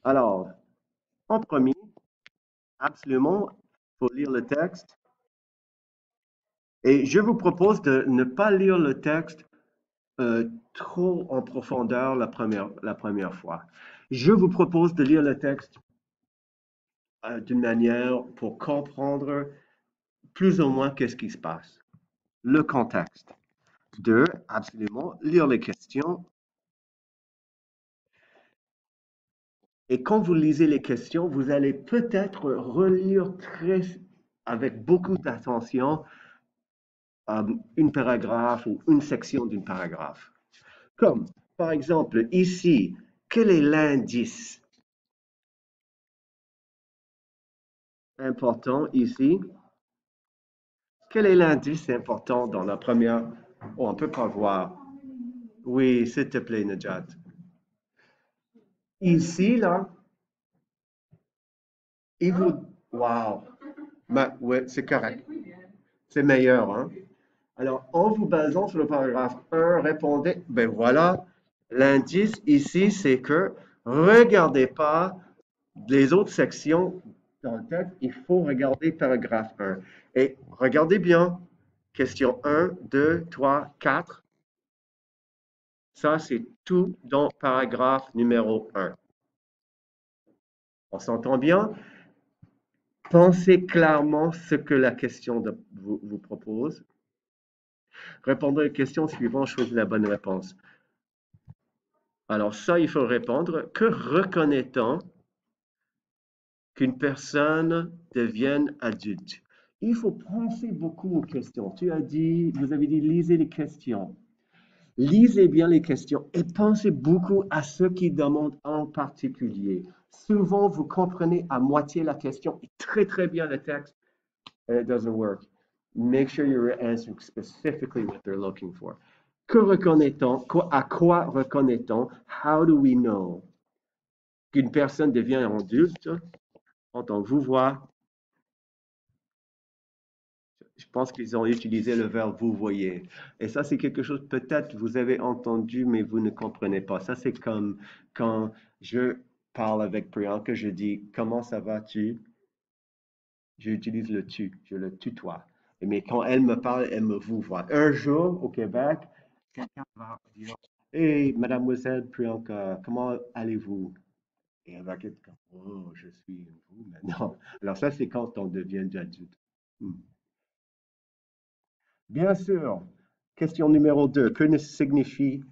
Alors, en premier, absolument, il faut lire le texte. Et je vous propose de ne pas lire le texte trop en profondeur la première fois. Je vous propose de lire le texte d'une manière pour comprendre plus ou moins qu'est-ce qui se passe, le contexte. Deux, absolument, lire les questions. Et quand vous lisez les questions, vous allez peut-être relire avec beaucoup d'attention une paragraphe ou une section d'une paragraphe. Comme, par exemple, ici, quel est l'indice important ici? Quel est l'indice important dans la première? Oh, on ne peut pas voir. Oui, s'il te plaît, Najat. Ici, là, il vous... Wow. Ouais, c'est correct. C'est meilleur, hein? Alors, en vous basant sur le paragraphe 1, répondez, ben voilà, l'indice ici, c'est que regardez pas les autres sections dans le texte, il faut regarder paragraphe 1. Et regardez bien, question 1, 2, 3, 4. Ça, c'est tout dans paragraphe numéro 1. On s'entend bien? Pensez clairement ce que la question vous propose. Répondez aux questions suivantes, choisissez la bonne réponse. Alors ça, il faut répondre. Que reconnaît-on qu'une personne devienne adulte? Il faut penser beaucoup aux questions. Vous avez dit, lisez les questions. Lisez bien les questions et pensez beaucoup à ceux qui demandent en particulier. Souvent, vous comprenez à moitié la question et très, très bien le texte, and it doesn't work. Make sure you're answering specifically what they're looking for. Que reconnaît-on? À quoi reconnaît-on? How do we know qu'une personne devient adulte? Quand on vous voit, je pense qu'ils ont utilisé le verbe vous voyez. Et ça, c'est quelque chose peut-être vous avez entendu, mais vous ne comprenez pas. Ça, c'est comme quand je parle avec Priyanka, je dis comment ça va-tu? J'utilise le tu, je le tutoie. Mais quand elle me parle, elle me vous voit. Un jour, au Québec, quelqu'un va dire hey, mademoiselle Priyanka, comment allez-vous? Et elle va être comme oh, je suis une vous maintenant. Alors, ça, c'est quand on devient adulte. Hmm. Bien sûr. Question numéro 2. Que signifie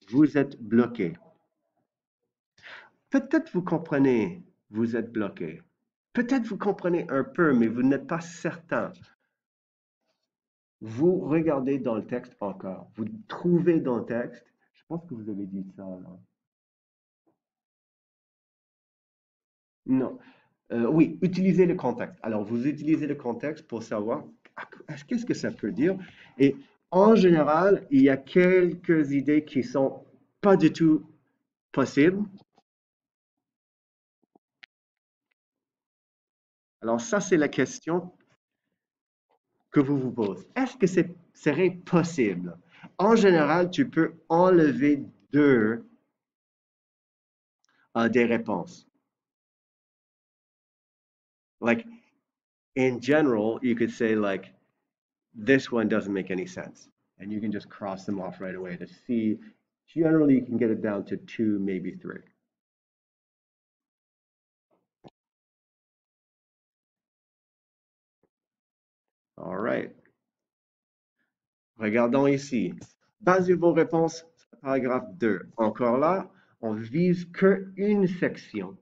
vous êtes bloqué? Peut-être vous comprenez, vous êtes bloqué. Peut-être vous comprenez un peu, mais vous n'êtes pas certain. Vous regardez dans le texte encore. Vous trouvez dans le texte. Je pense que vous avez dit ça, là. Non. Oui, utilisez le contexte. Alors, vous utilisez le contexte pour savoir qu'est-ce que ça peut dire. Et en général, il y a quelques idées qui sont pas du tout possibles. Alors, ça, c'est la question que vous vous posez. Est-ce que ce serait possible? En général, tu peux enlever deux des réponses. Like, in general, you could say, like, this one doesn't make any sense. And you can just cross them off right away to see. Generally, you can get it down to two, maybe three. All right. Regardons ici. Basez vos réponses sur paragraphe 2. Encore là, on vise qu'une section.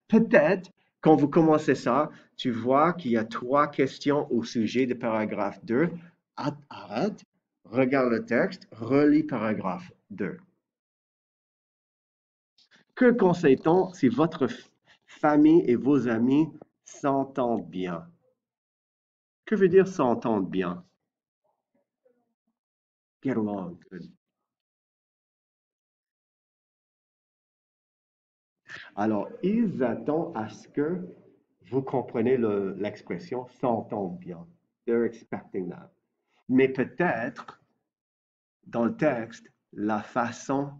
Peut-être, quand vous commencez ça, tu vois qu'il y a trois questions au sujet de paragraphe 2. Arrête, regarde le texte, relis paragraphe 2. Que conseille-t-on si votre famille et vos amis s'entendent bien? Que veut dire s'entendre bien? Get along. Good. Alors, ils attendent à ce que vous compreniez l'expression s'entendre bien. They're expecting that. Mais peut-être, dans le texte, la façon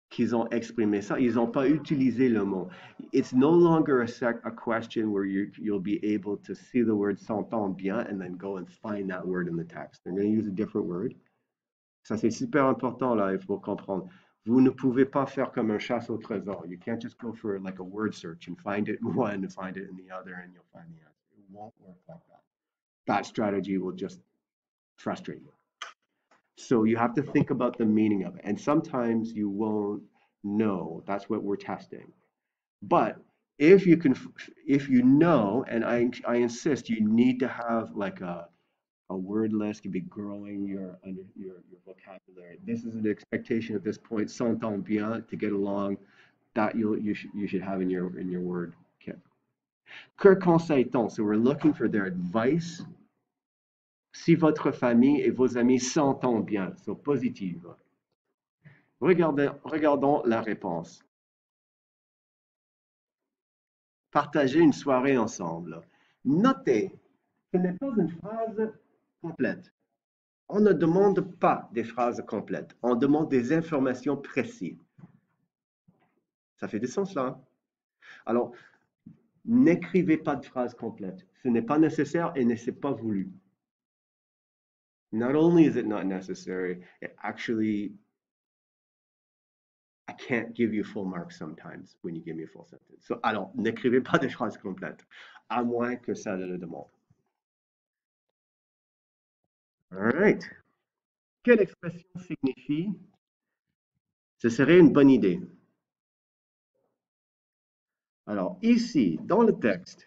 qu'ils ont exprimé ça. Ils n'ont pas utilisé le mot. It's no longer a question where you'll be able to see the word s'entend bien and then go and find that word in the text. They're going to use a different word. Ça, c'est super important, là, il faut comprendre. Vous ne pouvez pas faire comme un chasse au trésor. You can't just go for like a word search and find it in one and find it in the other and you'll find the answer. It won't work like that. That strategy will just frustrate you. So you have to think about the meaning of it. And sometimes you won't know. That's what we're testing. But if you can, if you know, and I insist, you need to have like a word list. You'll be growing your vocabulary. This is an expectation at this point. S'entend bien to get along. That you should have in your word kit. Que conseille-t-on? So we're looking for their advice. Si votre famille et vos amis s'entendent bien, so positive. Regardons la réponse. Partager une soirée ensemble. Notez, ce n'est pas une phrase complète. On ne demande pas des phrases complètes. On demande des informations précises. Ça fait du sens là. Alors, n'écrivez pas de phrases complètes. Ce n'est pas nécessaire et ne c'est pas voulu. Not only is it not necessary, it actually, I can't give you full marks sometimes when you give me a full sentence. So, alors, n'écrivez pas des phrases complètes, à moins que ça le demande. All right. Quelle expression signifie ce serait une bonne idée? Alors, ici, dans le texte,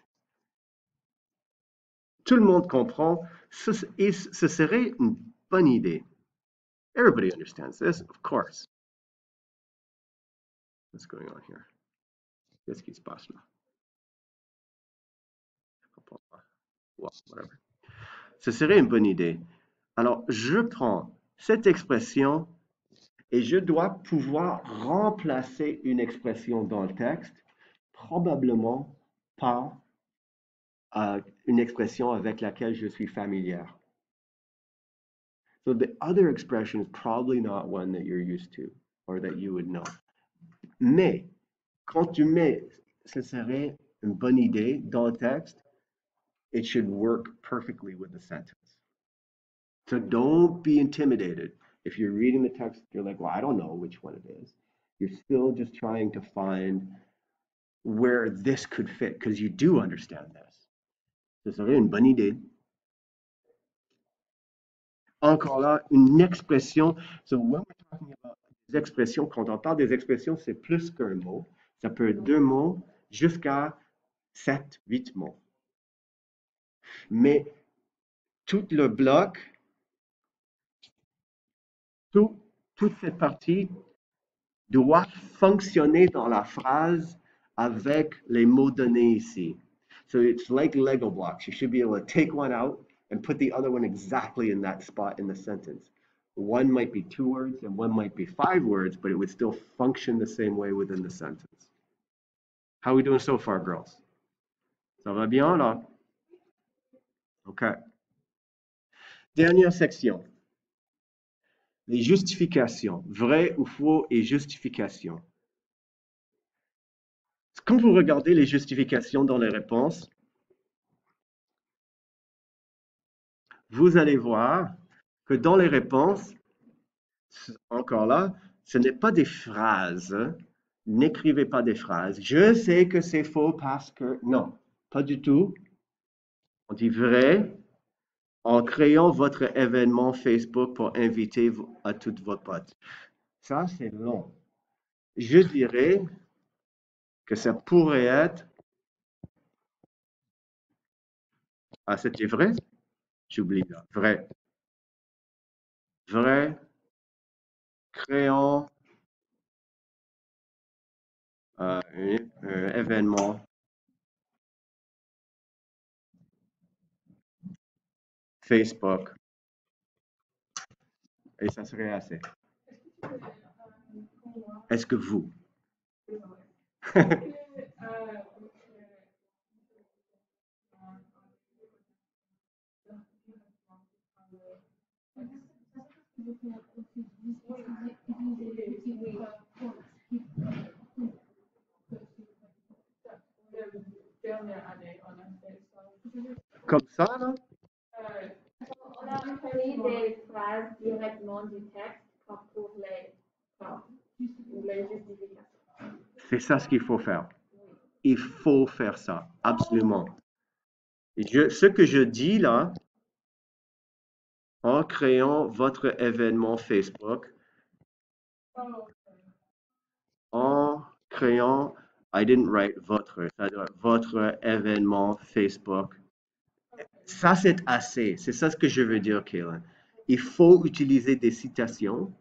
tout le monde comprend, ce serait une bonne idée. Everybody understands this, of course. What's going on here? Qu'est-ce qui se passe là? Well, whatever. Ce serait une bonne idée. Alors, je prends cette expression et je dois pouvoir remplacer une expression dans le texte, probablement par une expression avec laquelle je suis familière. So the other expression is probably not one that you're used to or that you would know. Mais quand tu mets ce serait une bonne idée dans le texte, it should work perfectly with the sentence. So don't be intimidated. If you're reading the text, you're like, well, I don't know which one it is. You're still just trying to find where this could fit because you do understand this. Ce serait une bonne idée. Encore là, une expression. So when we're talking about des expressions, quand on parle des expressions, c'est plus qu'un mot. Ça peut être deux mots jusqu'à 7, 8 mots. Mais tout le bloc, toute cette partie doit fonctionner dans la phrase avec les mots donnés ici. So it's like Lego blocks. You should be able to take one out and put the other one exactly in that spot in the sentence. One might be 2 words and one might be 5 words, but it would still function the same way within the sentence. How are we doing so far, girls? Ça va bien là? OK. Dernière section. Les justifications. Vrai ou faux et justification. Quand vous regardez les justifications dans les réponses, vous allez voir que dans les réponses, encore là, ce n'est pas des phrases. N'écrivez pas des phrases. Je sais que c'est faux parce que... Non, pas du tout. On dit vrai en créant votre événement Facebook pour inviter à toutes vos potes. Ça, c'est long. Je dirais que ça pourrait être... Ah, c'était vrai? J'oublie là. Vrai. Vrai. Créant un événement Facebook. Et ça serait assez. Est-ce que vous? comme ça, là. On a employé des phrases directement du texte pour les justifications. C'est ça ce qu'il faut faire. Il faut faire ça, absolument. Ce que je dis là, en créant votre événement Facebook, en créant, I didn't write votre, ça doit être votre événement Facebook. Ça, c'est assez. C'est ça ce que je veux dire, Kaylin. Il faut utiliser des citations,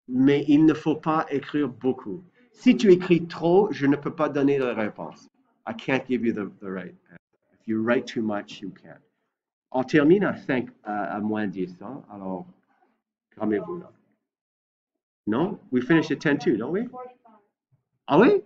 mais il ne faut pas écrire beaucoup. Si tu écris trop, je ne peux pas donner la réponse. I can't give you the right answer. If you write too much, you can't. On termine à moins 10, hein? Alors, calmez-vous là. Non? We finish at 10 too, don't we? Ah oui?